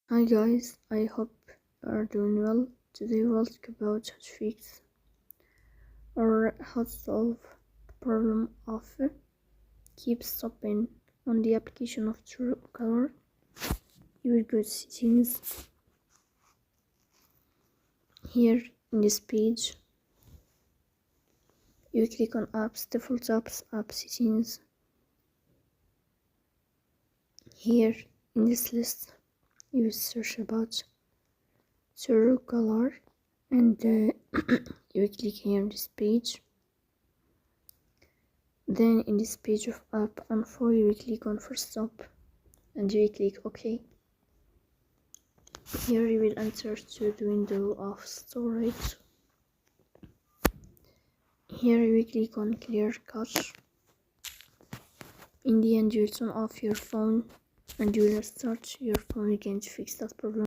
Hi guys, I hope you are doing well. Today we'll talk about how to fix or how to solve the problem of keep stopping on the application of Truecaller. You will go to settings. Here in this page, you click on apps, default apps, app settings. Here in this list, you search about Truecaller and you click here on this page. Then in this page of app info, you will click on first stop and you will click OK. Here you will enter to the window of storage. Here you will click on clear cache. In the end, you will turn off your phone and you will restart your phone again to fix that problem.